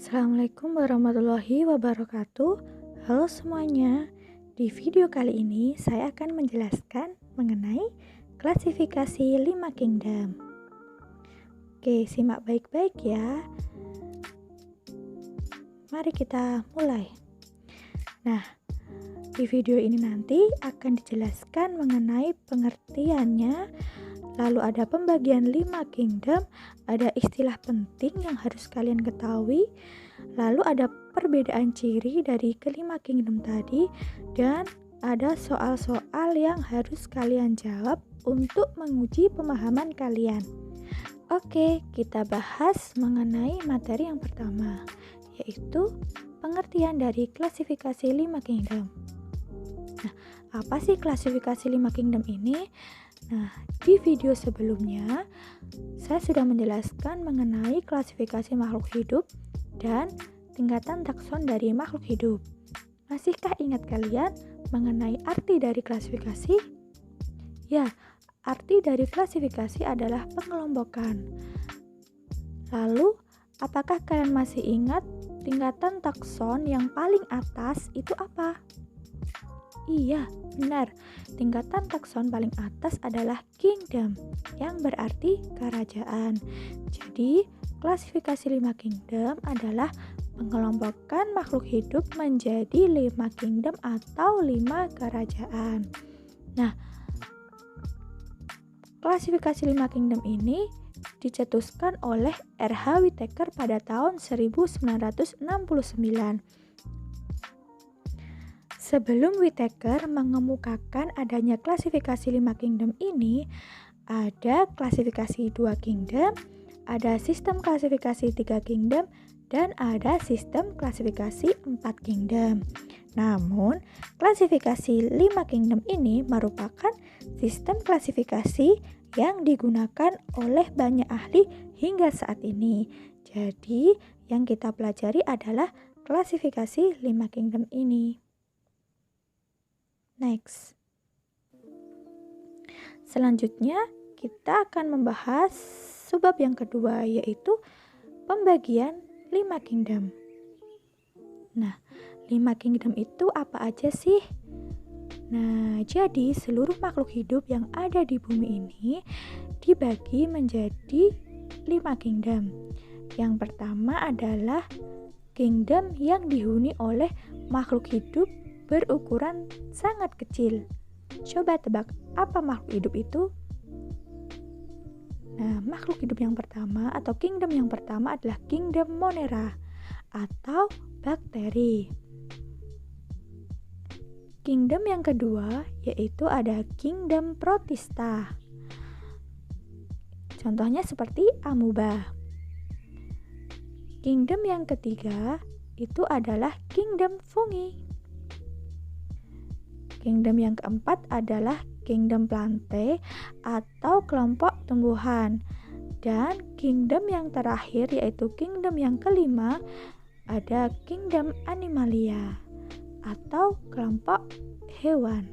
Assalamualaikum warahmatullahi wabarakatuh. Halo semuanya. Di video kali ini saya akan menjelaskan mengenai klasifikasi 5 kingdom. Oke, simak baik-baik ya. Mari kita mulai. Nah, di video ini nanti akan dijelaskan mengenai pengertiannya. Lalu ada pembagian 5 kingdom, ada istilah penting yang harus kalian ketahui, lalu ada perbedaan ciri dari kelima kingdom tadi, dan ada soal-soal yang harus kalian jawab untuk menguji pemahaman kalian. Oke, kita bahas mengenai materi yang pertama, yaitu pengertian dari klasifikasi 5 kingdom. Nah, apa sih klasifikasi 5 kingdom ini? Nah, di video sebelumnya saya sudah menjelaskan mengenai klasifikasi makhluk hidup dan tingkatan takson dari makhluk hidup. Masihkah ingat kalian mengenai arti dari klasifikasi? Ya, arti dari klasifikasi adalah pengelompokan. Lalu, apakah kalian masih ingat tingkatan takson yang paling atas itu apa? Iya, benar. Tingkatan takson paling atas adalah kingdom, yang berarti kerajaan. Jadi, klasifikasi 5 kingdom adalah pengelompokan makhluk hidup menjadi 5 kingdom atau 5 kerajaan. Nah, klasifikasi 5 kingdom ini dicetuskan oleh R.H. Whittaker pada tahun 1969. Sebelum Whittaker mengemukakan adanya klasifikasi 5 kingdom ini, ada klasifikasi 2 kingdom, ada sistem klasifikasi 3 kingdom, dan ada sistem klasifikasi 4 kingdom. Namun, klasifikasi 5 kingdom ini merupakan sistem klasifikasi yang digunakan oleh banyak ahli hingga saat ini. Jadi, yang kita pelajari adalah klasifikasi 5 kingdom ini. Next. Selanjutnya, kita akan membahas subbab yang kedua, yaitu pembagian 5 kingdom. Nah, 5 kingdom itu apa aja sih? Nah, jadi seluruh makhluk hidup yang ada di bumi ini dibagi menjadi 5 kingdom. Yang pertama adalah kingdom yang dihuni oleh makhluk hidup berukuran sangat kecil. Coba tebak, apa makhluk hidup itu? Nah, makhluk hidup yang pertama atau kingdom yang pertama adalah kingdom Monera atau bakteri. Kingdom yang kedua yaitu ada kingdom Protista. Contohnya seperti amuba. Kingdom yang ketiga itu adalah kingdom Fungi. Kingdom yang keempat adalah kingdom Plante atau kelompok tumbuhan. Dan kingdom yang terakhir yaitu kingdom yang kelima ada kingdom Animalia atau kelompok hewan.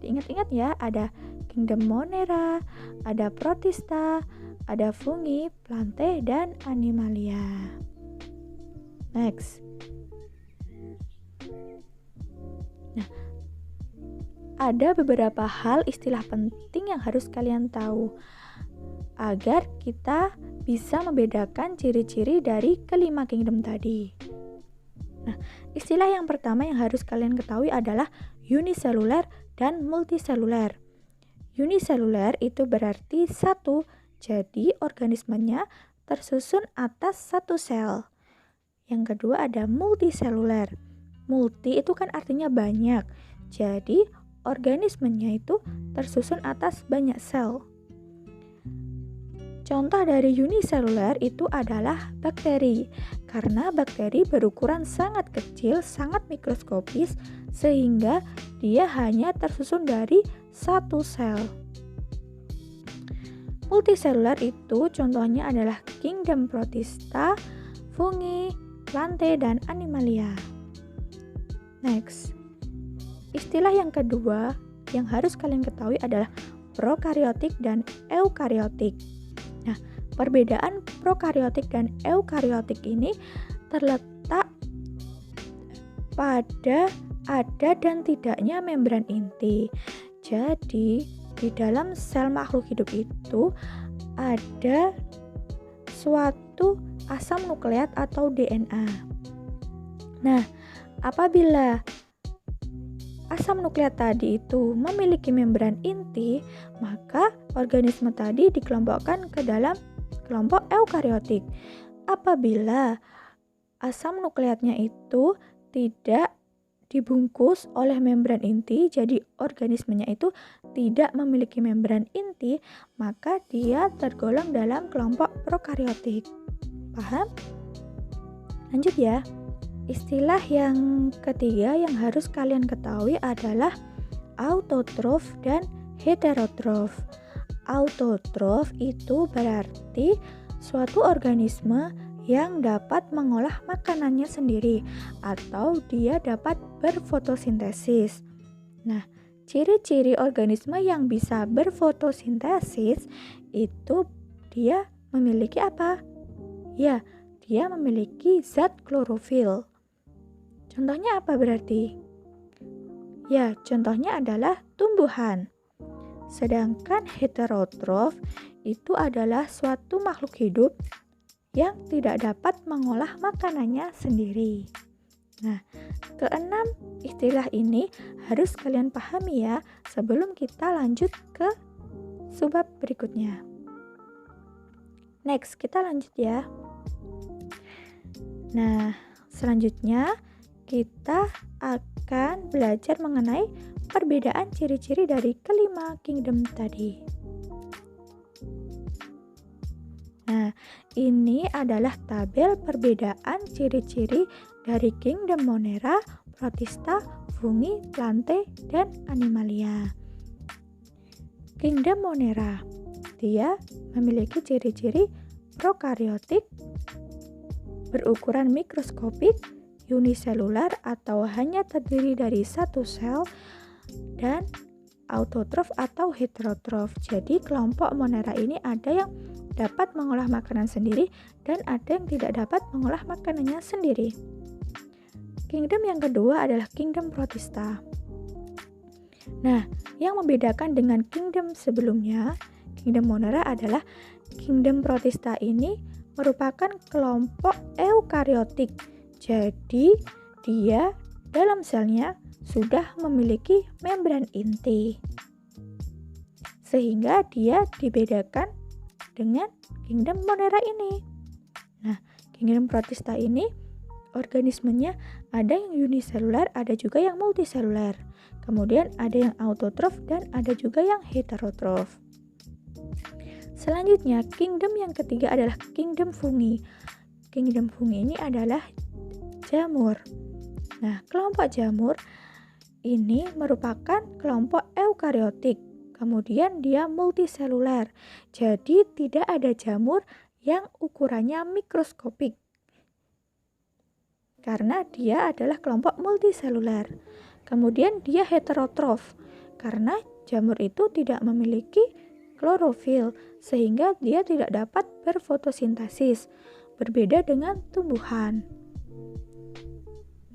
Diingat-ingat ya, ada kingdom Monera, ada Protista, ada Fungi, Plante, dan Animalia. Next. Nah, ada beberapa hal istilah penting yang harus kalian tahu agar kita bisa membedakan ciri-ciri dari kelima kingdom tadi. Nah, istilah yang pertama yang harus kalian ketahui adalah uniseluler dan multiseluler. Uniseluler itu berarti satu, jadi organismenya tersusun atas satu sel. Yang kedua ada multiseluler. Multi itu kan artinya banyak, jadi organismenya itu tersusun atas banyak sel. Contoh dari uniseluler itu adalah bakteri, karena bakteri berukuran sangat kecil, sangat mikroskopis, sehingga dia hanya tersusun dari satu sel. Multiseluler itu contohnya adalah kingdom Protista, Fungi, Plante, dan Animalia. Next. Istilah yang kedua yang harus kalian ketahui adalah prokariotik dan eukariotik. Nah, perbedaan prokariotik dan eukariotik ini terletak pada ada dan tidaknya membran inti. Jadi, di dalam sel makhluk hidup itu ada suatu asam nukleat atau DNA. Nah, apabila asam nukleat tadi itu memiliki membran inti, maka organisme tadi dikelompokkan ke dalam kelompok eukariotik. Apabila asam nukleatnya itu tidak dibungkus oleh membran inti, jadi organismenya itu tidak memiliki membran inti, maka dia tergolong dalam kelompok prokariotik. Paham? Lanjut ya. Istilah yang ketiga yang harus kalian ketahui adalah autotrof dan heterotrof. Autotrof itu berarti suatu organisme yang dapat mengolah makanannya sendiri atau dia dapat berfotosintesis. Nah, ciri-ciri organisme yang bisa berfotosintesis itu dia memiliki apa? Ya, dia memiliki zat klorofil. Contohnya apa berarti? Ya, contohnya adalah tumbuhan. Sedangkan heterotrof itu adalah suatu makhluk hidup yang tidak dapat mengolah makanannya sendiri. Nah, keenam istilah ini harus kalian pahami ya sebelum kita lanjut ke subbab berikutnya. Next, kita lanjut ya. Nah, selanjutnya kita akan belajar mengenai perbedaan ciri-ciri dari kelima kingdom tadi. Nah, ini adalah tabel perbedaan ciri-ciri dari kingdom Monera, Protista, Fungi, Plantae, dan Animalia. Kingdom Monera, dia memiliki ciri-ciri prokariotik, berukuran mikroskopik, uniselular atau hanya terdiri dari satu sel, dan autotrof atau heterotrof. Jadi kelompok Monera ini ada yang dapat mengolah makanan sendiri dan ada yang tidak dapat mengolah makanannya sendiri. Kingdom yang kedua adalah kingdom Protista. Nah, yang membedakan dengan kingdom sebelumnya, kingdom Monera adalah kingdom Protista ini merupakan kelompok eukariotik. Jadi, dia dalam selnya sudah memiliki membran inti. Sehingga dia dibedakan dengan kingdom Monera ini. Nah, kingdom Protista ini organismenya ada yang uniselular, ada juga yang multiselular. Kemudian ada yang autotrof dan ada juga yang heterotrof. Selanjutnya, kingdom yang ketiga adalah kingdom Fungi. Kingdom Fungi ini adalah jamur. Nah, kelompok jamur ini merupakan kelompok eukariotik. Kemudian dia multiselular. Jadi tidak ada jamur yang ukurannya mikroskopik. Karena dia adalah kelompok multiselular. Kemudian dia heterotrof. Karena jamur itu tidak memiliki klorofil sehingga dia tidak dapat berfotosintesis. Berbeda dengan tumbuhan.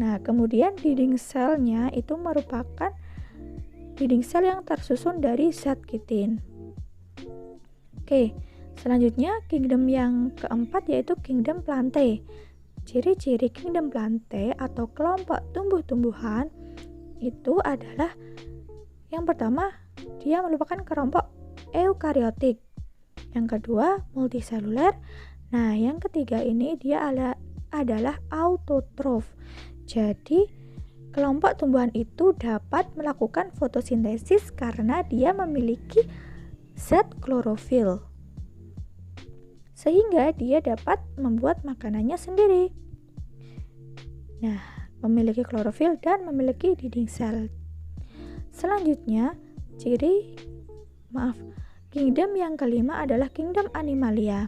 Nah, kemudian dinding selnya itu merupakan dinding sel yang tersusun dari zat kitin. Oke, selanjutnya kingdom yang keempat yaitu kingdom Plantae. Ciri-ciri kingdom Plantae atau kelompok tumbuh-tumbuhan itu adalah yang pertama, dia merupakan kelompok eukariotik. Yang kedua, multiselular. Nah, yang ketiga ini dia adalah autotrof. Jadi, kelompok tumbuhan itu dapat melakukan fotosintesis karena dia memiliki zat klorofil. Sehingga dia dapat membuat makanannya sendiri. Nah, memiliki klorofil dan memiliki dinding sel. Selanjutnya, kingdom yang kelima adalah kingdom Animalia.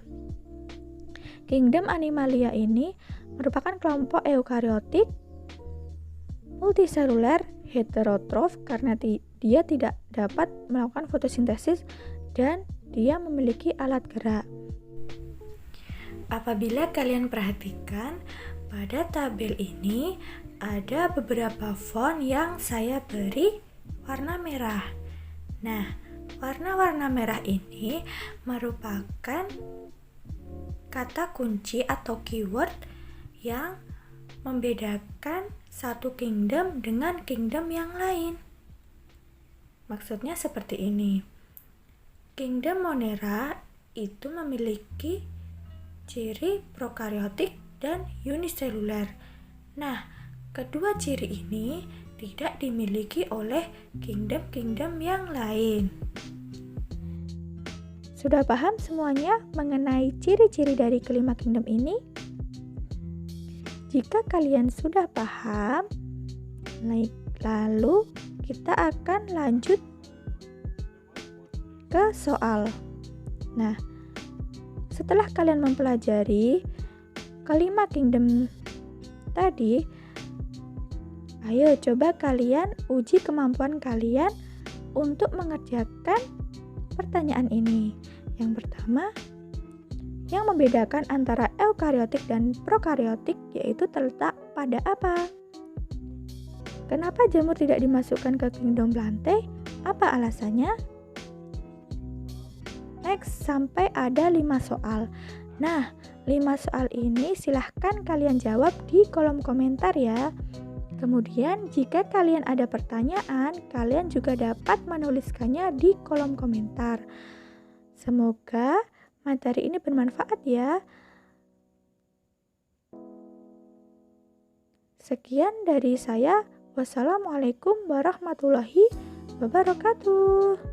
Kingdom Animalia ini merupakan kelompok eukariotik, multiselular, heterotrof karena dia tidak dapat melakukan fotosintesis dan dia memiliki alat gerak. Apabila kalian perhatikan, pada tabel ini ada beberapa font yang saya beri warna merah. Nah, warna-warna merah ini merupakan kata kunci atau keyword yang membedakan satu kingdom dengan kingdom yang lain. Maksudnya seperti ini. Kingdom Monera itu memiliki ciri prokaryotik dan uniseluler. Nah, kedua ciri ini tidak dimiliki oleh kingdom-kingdom yang lain. Sudah paham semuanya mengenai ciri-ciri dari kelima kingdom ini? Jika kalian sudah paham, lalu kita akan lanjut ke soal. Nah, setelah kalian mempelajari kelima kingdom tadi, ayo coba kalian uji kemampuan kalian untuk mengerjakan pertanyaan ini. Yang pertama, yang membedakan antara eukariotik dan prokariotik yaitu terletak pada apa? Kenapa jamur tidak dimasukkan ke kingdom Plantae? Apa alasannya? Next, sampai ada 5 soal. Nah, 5 soal ini silahkan kalian jawab di kolom komentar ya. Kemudian, jika kalian ada pertanyaan, kalian juga dapat menuliskannya di kolom komentar. Semoga materi ini bermanfaat ya. Sekian dari saya. Wassalamualaikum warahmatullahi wabarakatuh.